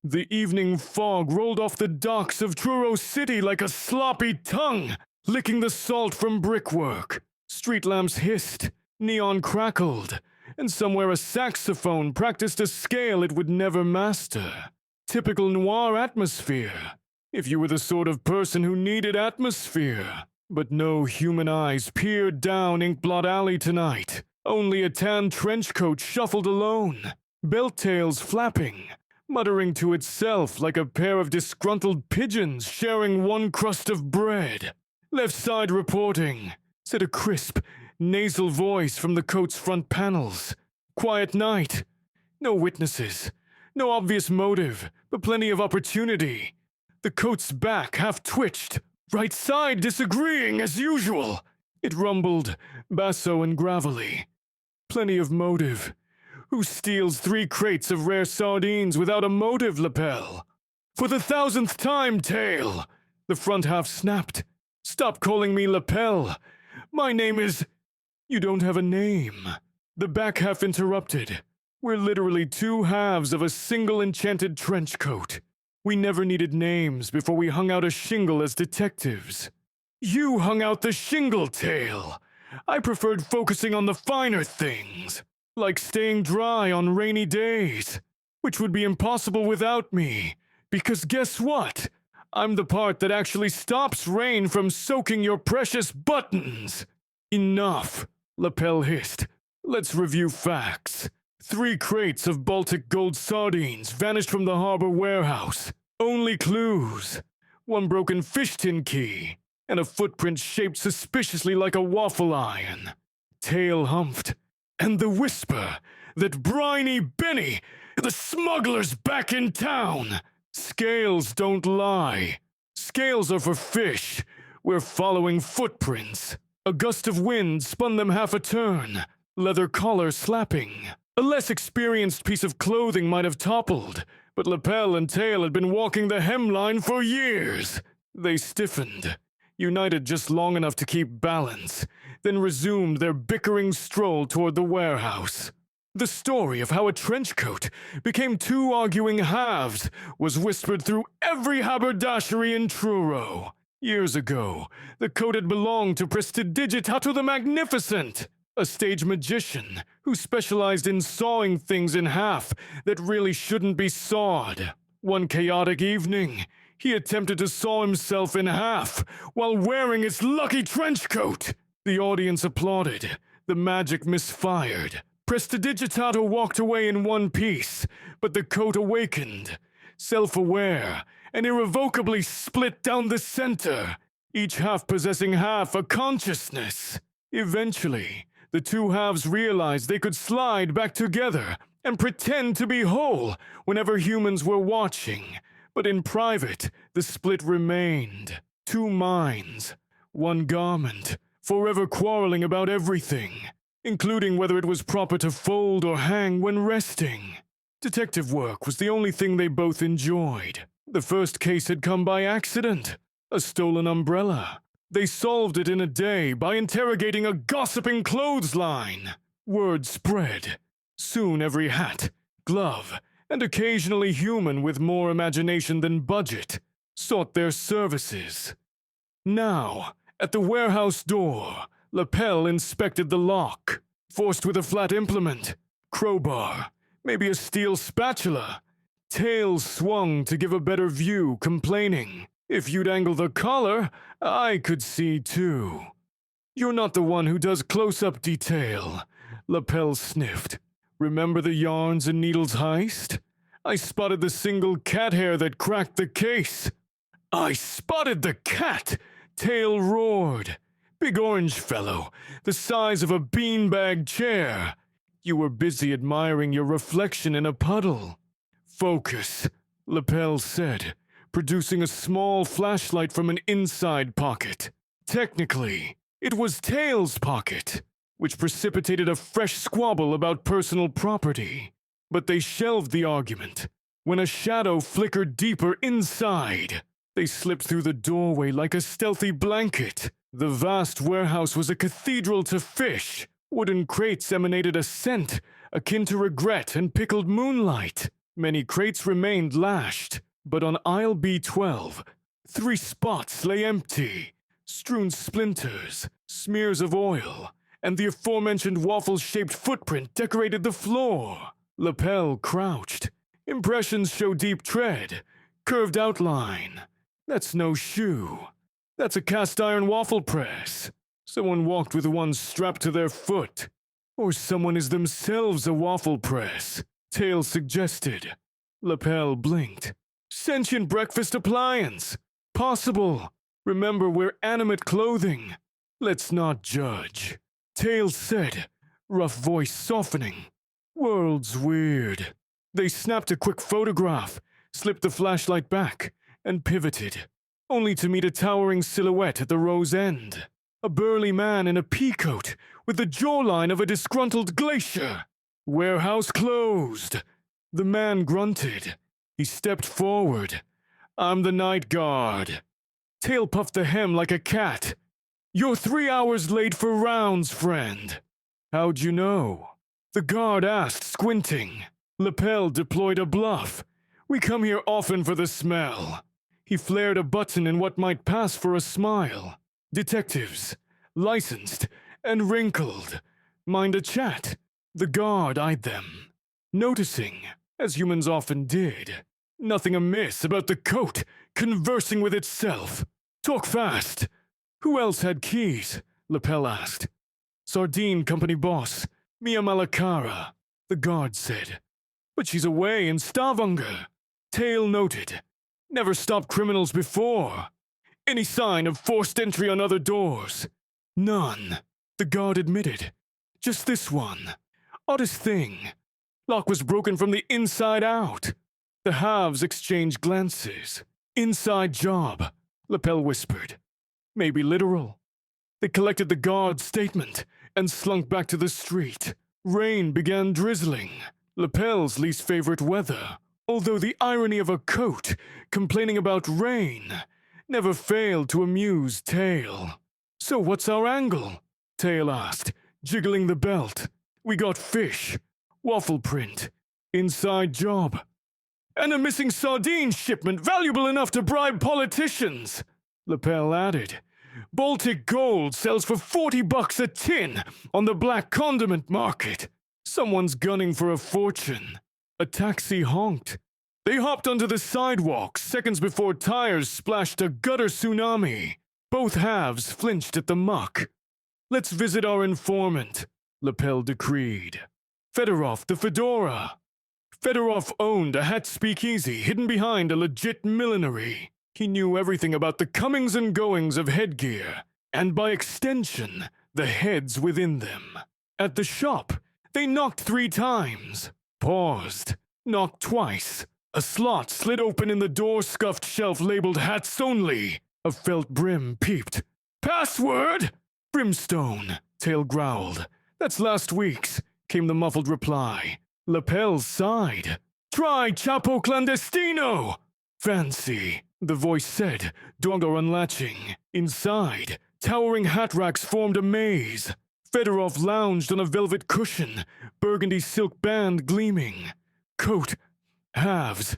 The evening fog rolled off the docks of Truro City like a sloppy tongue, licking the salt from brickwork. Street lamps hissed, neon crackled, and somewhere a saxophone practiced a scale it would never master. Typical noir atmosphere, if you were the sort of person who needed atmosphere. But no human eyes peered down Inkblot Alley tonight. Only a tan trench coat shuffled alone, belt tails flapping, muttering to itself like a pair of disgruntled pigeons sharing one crust of bread. "Left side reporting," said a crisp, nasal voice from the coat's front panels. "Quiet night. No witnesses. No obvious motive, but plenty of opportunity." The coat's back half twitched. "Right side disagreeing as usual," it rumbled, basso and gravelly. "Plenty of motive. Who steals 3 crates of rare sardines without a motive, lapel?" "For the 1000th time, tail!" The front half snapped. "Stop calling me lapel. My name is—" "You don't have a name." The back half interrupted. "We're literally 2 halves of a single enchanted trench coat. We never needed names before we hung out a shingle as detectives." "You hung out the shingle, tail. I preferred focusing on the finer things, like staying dry on rainy days, which would be impossible without me, because guess what? I'm the part that actually stops rain from soaking your precious buttons." "Enough," lapel hissed. "Let's review facts. 3 crates of Baltic gold sardines vanished from the harbor warehouse. Only clues: 1 broken fish tin key, and a footprint shaped suspiciously like a waffle iron." Tail humphed. "And the whisper that Briny Benny, the smuggler's back in town. Scales don't lie. Scales are for fish. We're following footprints." A gust of wind spun them half a turn, leather collar slapping. A less experienced piece of clothing might have toppled, but lapel and tail had been walking the hemline for years. They stiffened, united just long enough to keep balance, then resumed their bickering stroll toward the warehouse. The story of how a trench coat became 2 arguing halves was whispered through every haberdashery in Truro. Years ago, the coat had belonged to Prestidigitato the Magnificent, a stage magician who specialized in sawing things in half that really shouldn't be sawed. One chaotic evening, he attempted to saw himself in half while wearing his lucky trench coat. The audience applauded. The magic misfired. Prestidigitato walked away in one piece, but the coat awakened, self-aware, and irrevocably split down the center, each half possessing half a consciousness. Eventually, the 2 halves realized they could slide back together and pretend to be whole whenever humans were watching, but in private, the split remained. 2 minds, 1 garment, forever quarreling about everything, including whether it was proper to fold or hang when resting. Detective work was the only thing they both enjoyed. The first case had come by accident, a stolen umbrella. They solved it in a day by interrogating a gossiping clothesline. Word spread. Soon every hat, glove, and occasionally human with more imagination than budget sought their services. Now, at the warehouse door, lapel inspected the lock. Forced with a flat implement, crowbar, maybe a steel spatula. Tail swung to give a better view, complaining, "If you'd angle the collar, I could see too." "You're not the one who does close-up detail," lapel sniffed. "Remember the yarns and needles heist? I spotted the single cat hair that cracked the case." "I spotted the cat!" Tail roared. "Big orange fellow, the size of a beanbag chair. You were busy admiring your reflection in a puddle." "Focus," lapel said, producing a small flashlight from an inside pocket. Technically, it was Tail's pocket, which precipitated a fresh squabble about personal property. But they shelved the argument when a shadow flickered deeper inside. They slipped through the doorway like a stealthy blanket. The vast warehouse was a cathedral to fish. Wooden crates emanated a scent akin to regret and pickled moonlight. Many crates remained lashed, but on aisle B12, 3 spots lay empty, strewn splinters, smears of oil, and the aforementioned waffle-shaped footprint decorated the floor. Lapel crouched. Impressions show deep tread, curved outline. That's no shoe. That's a cast-iron waffle press. Someone walked with one strapped to their foot. Or someone is themselves a waffle press, Tail suggested. Lapel blinked. Sentient breakfast appliance. Possible. Remember, we're animate clothing. Let's not judge. Tail said, rough voice softening. World's weird. They snapped a quick photograph, slipped the flashlight back, and pivoted, only to meet a towering silhouette at the row's end. A burly man in a pea coat with the jawline of a disgruntled glacier. Warehouse closed. The man grunted. He stepped forward. I'm the night guard. Tail puffed the hem like a cat. You're 3 hours late for rounds, friend. How'd you know? The guard asked, squinting. Lapel deployed a bluff. We come here often for the smell. He flared a button in what might pass for a smile. Detectives, licensed and wrinkled. Mind a chat? The guard eyed them, noticing, as humans often did, nothing amiss about the coat conversing with itself. Talk fast. Who else had keys? Lapel asked. Sardine company boss, Mia Malakara, the guard said. But she's away in Stavanger. Tail noted. Never stopped criminals before. Any sign of forced entry on other doors? None, the guard admitted. Just this one. Oddest thing. Lock was broken from the inside out. The halves exchanged glances. Inside job, Lapel whispered. Maybe literal. They collected the guard's statement and slunk back to the street. Rain began drizzling. Lapel's least favorite weather. Although the irony of a coat complaining about rain never failed to amuse Tail. So what's our angle? Tail asked, jiggling the belt. We got fish, waffle print, inside job, and a missing sardine shipment valuable enough to bribe politicians. Lapel added. Baltic gold sells for $40 a tin on the black condiment market. Someone's gunning for a fortune. A taxi honked. They hopped onto the sidewalk seconds before tires splashed a gutter tsunami. Both halves flinched at the muck. Let's visit our informant, Lapel decreed. Fedorov the Fedora. Fedorov owned a hat speakeasy hidden behind a legit millinery. He knew everything about the comings and goings of headgear, and by extension, the heads within them. At the shop, they knocked 3 times, paused, knocked twice. A slot slid open in the door-scuffed shelf labeled Hats Only. A felt brim peeped. Password! Brimstone, Tail growled. That's last week's, came the muffled reply. Lapel sighed. Try Chapo Clandestino! Fancy, the voice said, door unlatching. Inside, towering hat racks formed a maze. Fedorov lounged on a velvet cushion, burgundy silk band gleaming. Coat, halves,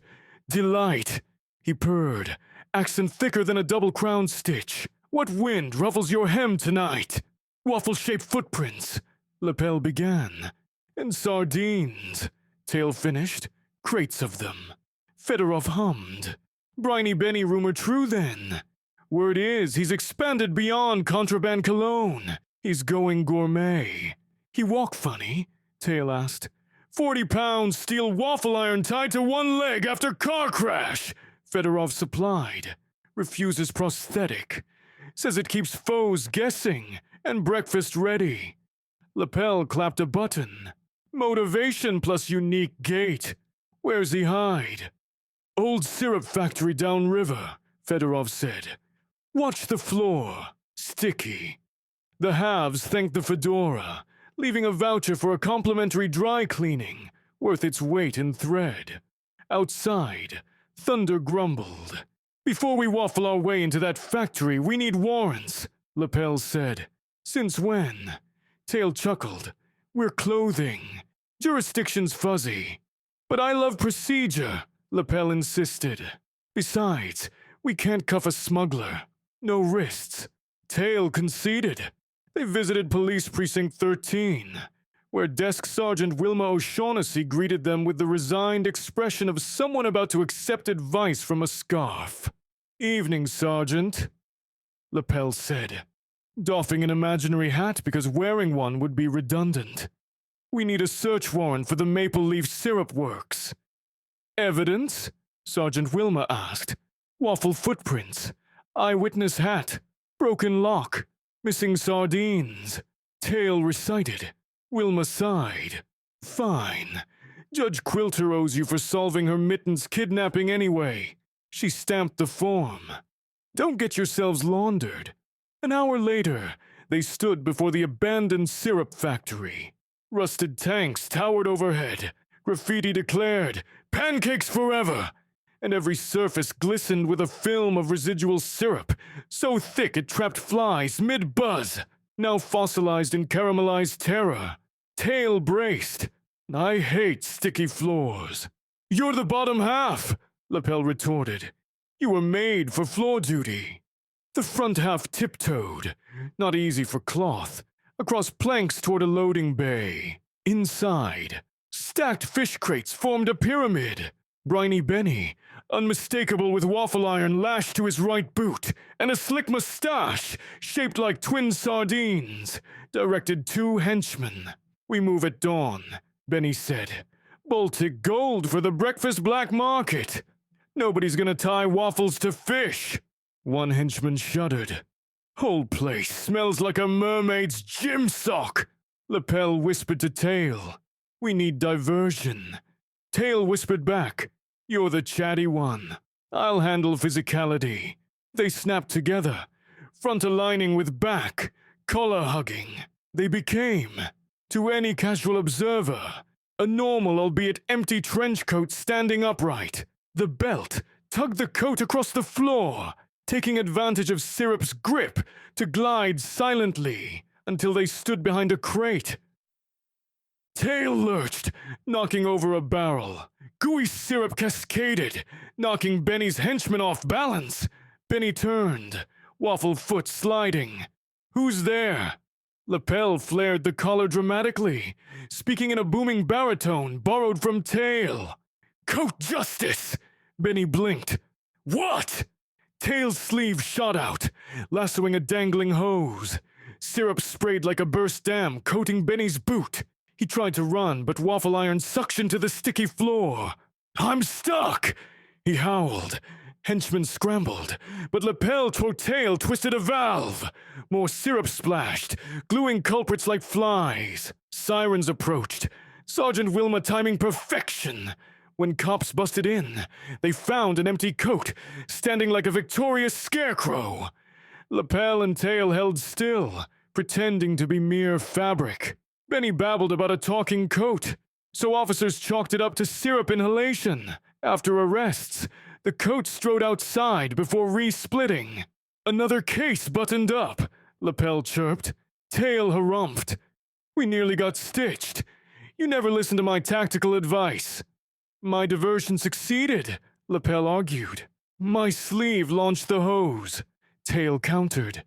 delight, he purred, accent thicker than a double crown stitch. What wind ruffles your hem tonight? Waffle-shaped footprints, Lapel began. And sardines, Tail finished, crates of them. Fedorov hummed. Briny Benny rumor true then. Word is he's expanded beyond contraband cologne. He's going gourmet. He walk funny? Tail asked. 40-pound steel waffle iron tied to one leg after car crash, Fedorov supplied. Refuses prosthetic. Says it keeps foes guessing and breakfast ready. Lapel clapped a button. Motivation plus unique gait. Where's he hide? Old syrup factory downriver, Fedorov said. Watch the floor. Sticky. The halves thanked the fedora, leaving a voucher for a complimentary dry cleaning, worth its weight in thread. Outside, thunder grumbled. Before we waffle our way into that factory, we need warrants, Lapel said. Since when? Tail chuckled. We're clothing. Jurisdiction's fuzzy. But I love procedure, Lapel insisted. Besides, we can't cuff a smuggler. No wrists. Tail conceded. They visited Police Precinct 13, where Desk Sergeant Wilma O'Shaughnessy greeted them with the resigned expression of someone about to accept advice from a scarf. "Evening, Sergeant," Lapel said, doffing an imaginary hat because wearing one would be redundant. "We need a search warrant for the Maple Leaf Syrup Works." "Evidence?" Sergeant Wilma asked. "Waffle footprints, eyewitness hat, broken lock, missing sardines." Tail recited. Wilma sighed. "Fine. Judge Quilter owes you for solving her Mittens kidnapping anyway." She stamped the form. "Don't get yourselves laundered." An hour later, they stood before the abandoned syrup factory. Rusted tanks towered overhead. Graffiti declared, "Pancakes forever!" And every surface glistened with a film of residual syrup, so thick it trapped flies mid-buzz, now fossilized in caramelized terror. Tail braced. "I hate sticky floors." "You're the bottom half," Lapel retorted. "You were made for floor duty." The front half tiptoed, not easy for cloth, across planks toward a loading bay. Inside, stacked fish crates formed a pyramid. Briny Benny, unmistakable with waffle iron lashed to his right boot, and a slick mustache shaped like twin sardines, directed two henchmen. "We move at dawn," Benny said. "Baltic gold for the breakfast black market. Nobody's gonna tie waffles to fish." One henchman shuddered. "Whole place smells like a mermaid's gym sock." Lapel whispered to Tail, "We need diversion." Tail whispered back, "You're the chatty one. I'll handle physicality." They snapped together, front aligning with back, collar hugging. They became, to any casual observer, a normal albeit empty trench coat standing upright. The belt tugged the coat across the floor, taking advantage of Syrup's grip to glide silently until they stood behind a crate. Tail lurched, knocking over a barrel. Gooey syrup cascaded, knocking Benny's henchman off balance. Benny turned, waffle foot sliding. "Who's there?" Lapel flared the collar dramatically, speaking in a booming baritone borrowed from Tail. "Coat justice!" Benny blinked. "What?" Tail's sleeve shot out, lassoing a dangling hose. Syrup sprayed like a burst dam, coating Benny's boot. He tried to run, but waffle iron suctioned to the sticky floor. "I'm stuck!" he howled. Henchmen scrambled, but Lapel toward Tail twisted a valve. More syrup splashed, gluing culprits like flies. Sirens approached, Sergeant Wilma timing perfection. When cops busted in, they found an empty coat, standing like a victorious scarecrow. Lapel and Tail held still, pretending to be mere fabric. Benny babbled about a talking coat, so officers chalked it up to syrup inhalation. After arrests, the coat strode outside before re-splitting. "Another case buttoned up," Lapel chirped. Tail harumphed. "We nearly got stitched. You never listened to my tactical advice." "My diversion succeeded," Lapel argued. "My sleeve launched the hose," Tail countered.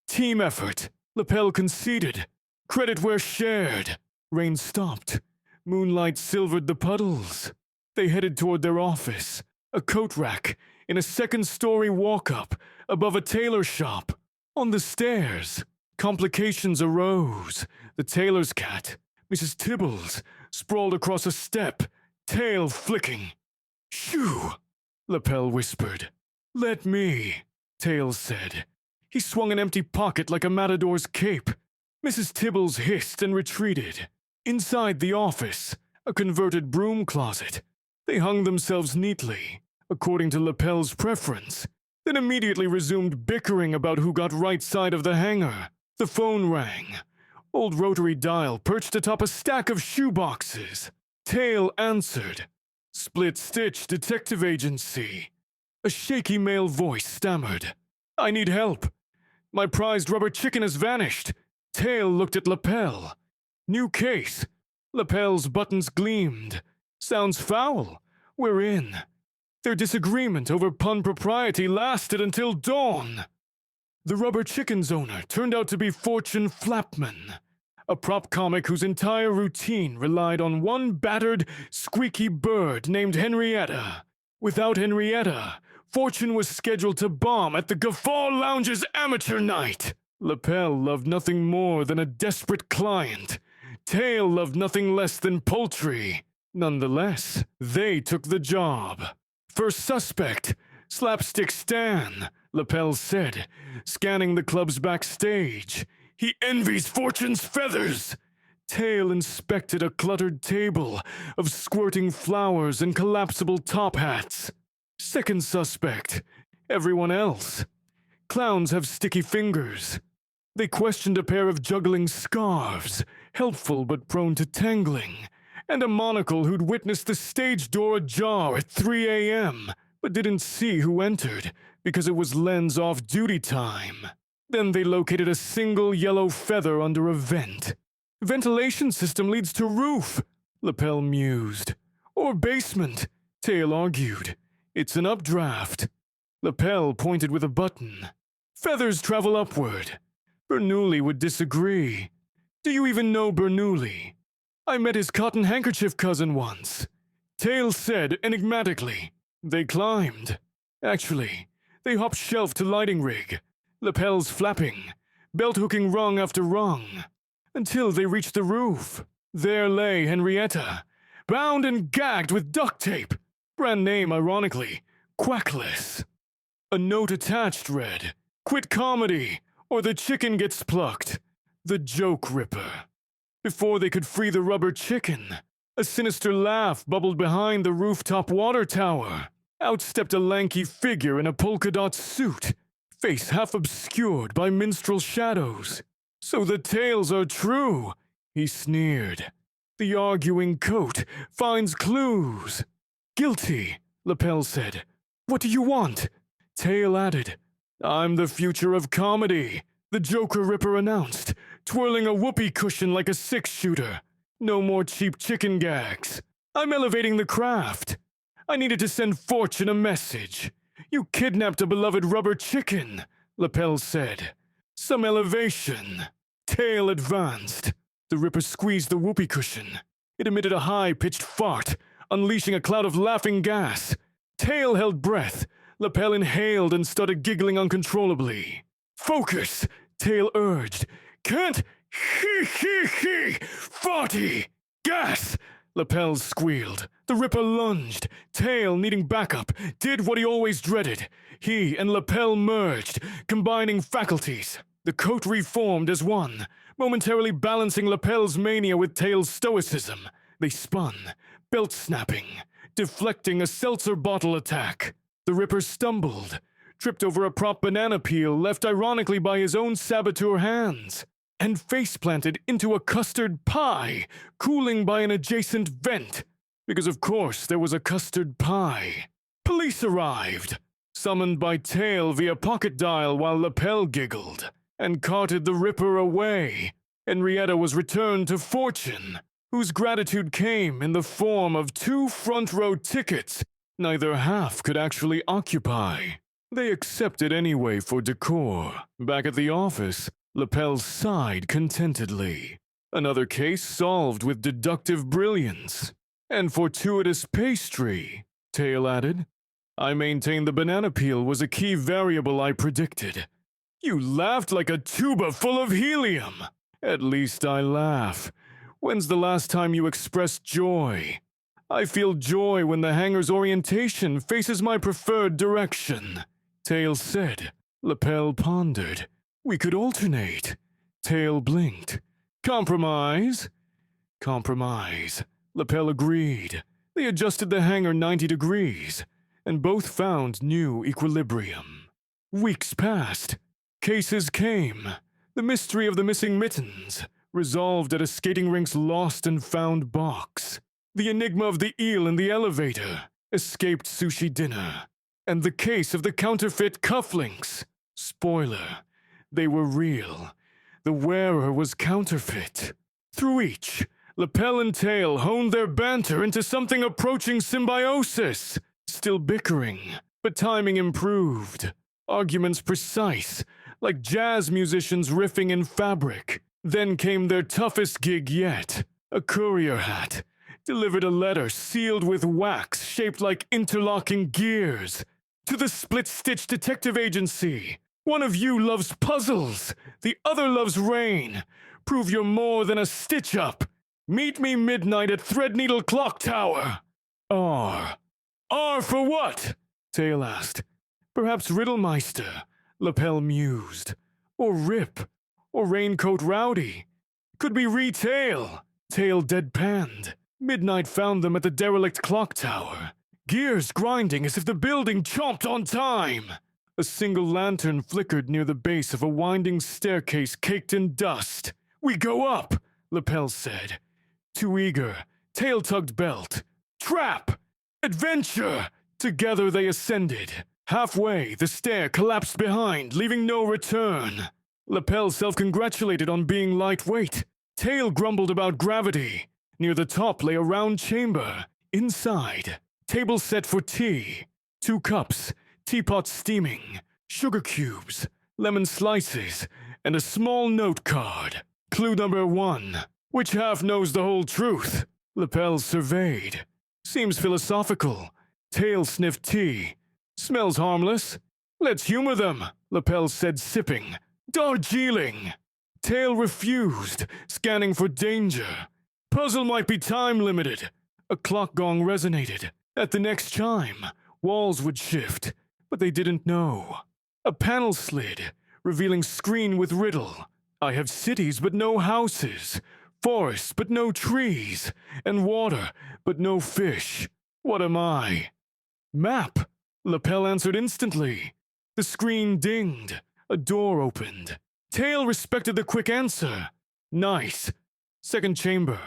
"Team effort," Lapel conceded. "Credit where shared." Rain stopped. Moonlight silvered the puddles. They headed toward their office, a coat rack in a second-story walk-up above a tailor shop. On the stairs, complications arose. The tailor's cat, Mrs. Tibbles, sprawled across a step, tail flicking. "Shoo!" Lapel whispered. "Let me," Tail said. He swung an empty pocket like a matador's cape. Mrs. Tibbles hissed and retreated. Inside the office, a converted broom closet. They hung themselves neatly, according to Lapel's preference, then immediately resumed bickering about who got right side of the hanger. The phone rang. Old rotary dial perched atop a stack of shoeboxes. Tail answered. "Split Stitch Detective Agency." A shaky male voice stammered. "I need help. My prized rubber chicken has vanished." Tail looked at Lapel. "New case." Lapel's buttons gleamed. Sounds foul. We're in. Their disagreement over pun propriety lasted until dawn. The rubber chicken's owner turned out to be Fortune Flapman, a prop comic whose entire routine relied on one battered, squeaky bird named Henrietta. Without Henrietta, Fortune was scheduled to bomb at the Guffaw Lounge's amateur night. Lapel loved nothing more than a desperate client. Tail loved nothing less than poultry. Nonetheless, they took the job. First suspect, Slapstick Stan, Lapel said, scanning the club's backstage. He envies Fortune's feathers. Tail inspected a cluttered table of squirting flowers and collapsible top hats. Second suspect, everyone else. Clowns have sticky fingers. They questioned a pair of juggling scarves, helpful but prone to tangling, and a monocle who'd witnessed the stage door ajar at 3 a.m., but didn't see who entered because it was Len's off-duty time. Then they located a single yellow feather under a vent. Ventilation system leads to roof, Lapel mused. Or basement, Tail argued. It's an updraft. Lapel pointed with a button. Feathers travel upward. Bernoulli would disagree. Do you even know Bernoulli? I met his cotton handkerchief cousin once. Tail said enigmatically. They climbed. Actually, they hopped shelf to lighting rig. Lapels flapping, belt hooking rung after rung, until they reached the roof. There lay Henrietta, bound and gagged with duct tape. Brand name, ironically, Quackless. A note attached read, "Quit comedy, or the chicken gets plucked." The joke ripper. Before they could free the rubber chicken, a sinister laugh bubbled behind the rooftop water tower. Out stepped a lanky figure in a polka dot suit, face half obscured by minstrel shadows. So the tales are true, he sneered. The arguing coat finds clues. Guilty, Lapel said. What do you want? Tail added. I'm the future of comedy, the Joker Ripper announced, twirling a whoopee cushion like a six-shooter. No more cheap chicken gags. I'm elevating the craft. I needed to send Fortune a message. You kidnapped a beloved rubber chicken, Lapel said. Some elevation. Tail advanced. The Ripper squeezed the whoopee cushion. It emitted a high-pitched fart, unleashing a cloud of laughing gas. Tail held breath. Lapel inhaled and started giggling uncontrollably. Focus, Tail urged. Can't he, farty. Gas, Lapel squealed. The Ripper lunged. Tail, needing backup, did what he always dreaded. He and Lapel merged, combining faculties. The coat reformed as one, momentarily balancing Lapel's mania with Tail's stoicism. They spun, belt snapping, deflecting a seltzer bottle attack. The Ripper stumbled, tripped over a prop banana peel left ironically by his own saboteur hands, and face-planted into a custard pie, cooling by an adjacent vent. Because of course there was a custard pie. Police arrived, summoned by Tail via pocket dial while Lapel giggled, and carted the Ripper away. Henrietta was returned to Fortune, whose gratitude came in the form of 2 front-row tickets neither half could actually occupy. They accepted anyway for decor. Back at the office, Lapel sighed contentedly. Another case solved with deductive brilliance. And fortuitous pastry, Tail added. I maintain the banana peel was a key variable I predicted. You laughed like a tuba full of helium. At least I laugh. When's the last time you expressed joy? I feel joy when the hangar's orientation faces my preferred direction, Tail said. Lapel pondered. We could alternate. Tail blinked. Compromise? Compromise. Lapel agreed. They adjusted the hangar 90 degrees, and both found new equilibrium. Weeks passed. Cases came. The mystery of the missing mittens, resolved at a skating rink's lost and found box. The enigma of the eel in the elevator, escaped sushi dinner. And the case of the counterfeit cufflinks. Spoiler, they were real. The wearer was counterfeit. Through each, Lapel and Tail honed their banter into something approaching symbiosis. Still bickering, but timing improved. Arguments precise, like jazz musicians riffing in fabric. Then came their toughest gig yet. A courier hat delivered a letter sealed with wax shaped like interlocking gears. To the split-stitch detective agency. One of you loves puzzles, the other loves rain. Prove you're more than a stitch-up. Meet me midnight at Threadneedle Clock Tower. R. R for what? Tail asked. Perhaps Riddlemeister, Lapel mused. Or Rip. Or Raincoat Rowdy. Could be Retail. Tail deadpanned. Midnight found them at the derelict clock tower. Gears grinding as if the building chomped on time. A single lantern flickered near the base of a winding staircase caked in dust. We go up, Lapel said. Too eager, Tail tugged belt. Trap! Adventure! Together they ascended. Halfway, the stair collapsed behind, leaving no return. Lapel self-congratulated on being lightweight. Tail grumbled about gravity. Near the top lay a round chamber. Inside, table set for tea. 2 cups, teapot steaming, sugar cubes, lemon slices, and a small note card. Clue number 1. Which half knows the whole truth? Lapel surveyed. Seems philosophical. Tail sniffed tea. Smells harmless. Let's humor them, Lapel said, sipping. Darjeeling. Tail refused, scanning for danger. Puzzle might be time-limited. A clock gong resonated. At the next chime, walls would shift, but they didn't know. A panel slid, revealing screen with riddle. I have cities but no houses, forests but no trees, and water but no fish. What am I? Map, Lapel answered instantly. The screen dinged. A door opened. Tail respected the quick answer. Nice. Second chamber.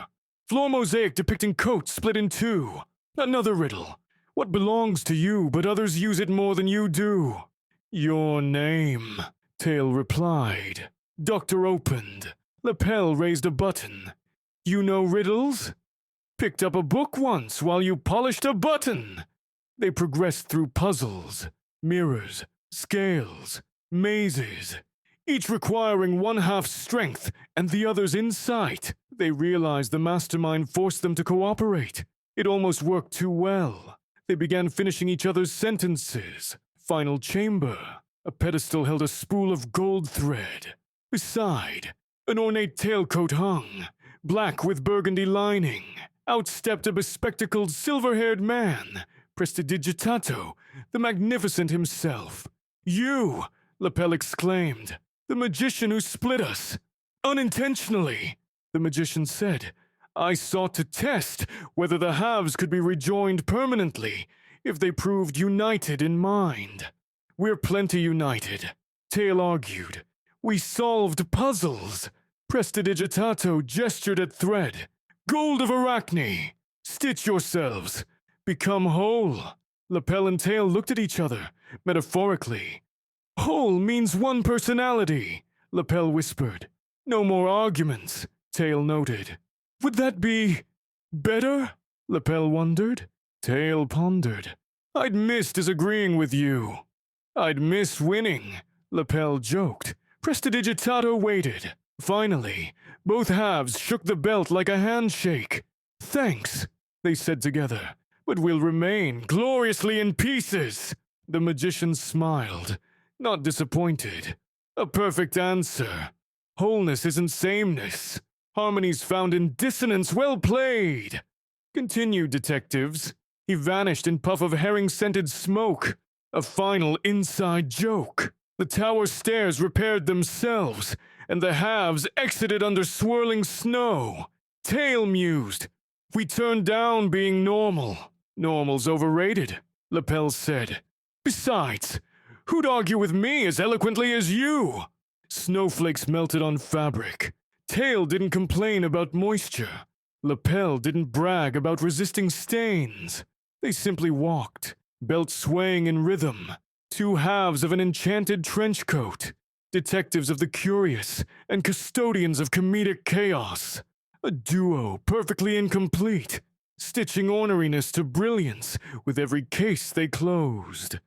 Floor mosaic depicting coats split in 2. Another riddle. What belongs to you but others use it more than you do? Your name, Tail replied. Doctor opened. Lapel raised a button. You know riddles? Picked up a book once while you polished a button. They progressed through puzzles, mirrors, scales, mazes, each requiring one half strength and the other's insight. They realized the mastermind forced them to cooperate. It almost worked too well. They began finishing each other's sentences. Final chamber. A pedestal held a spool of gold thread. Beside, an ornate tailcoat hung, black with burgundy lining. Out stepped a bespectacled, silver-haired man, Prestidigitato, the magnificent himself. You, Lapel exclaimed, the magician who split us. Unintentionally, the magician said. I sought to test whether the halves could be rejoined permanently if they proved united in mind. We're plenty united, Tail argued. We solved puzzles. Prestidigitato gestured at thread. Gold of Arachne! Stitch yourselves. Become whole. Lapel and Tail looked at each other, metaphorically. Whole means one personality, Lapel whispered. No more arguments, Tail noted. Would that be better? Lapel wondered. Tail pondered. I'd miss disagreeing with you. I'd miss winning, Lapel joked. Prestidigitato waited. Finally, both halves shook the belt like a handshake. Thanks, they said together, but we'll remain gloriously in pieces. The magician smiled, not disappointed. A perfect answer. Wholeness isn't sameness. Harmony's found in dissonance. Well played. Continued, detectives. He vanished in puff of herring-scented smoke. A final inside joke. The tower stairs repaired themselves, and the halves exited under swirling snow. Tail mused. We turned down being normal. Normal's overrated, Lapel said. Besides, who'd argue with me as eloquently as you? Snowflakes melted on fabric. Tail didn't complain about moisture. Lapel didn't brag about resisting stains. They simply walked, belt swaying in rhythm. 2 halves of an enchanted trench coat. Detectives of the curious and custodians of comedic chaos. A duo perfectly incomplete, stitching orneriness to brilliance with every case they closed.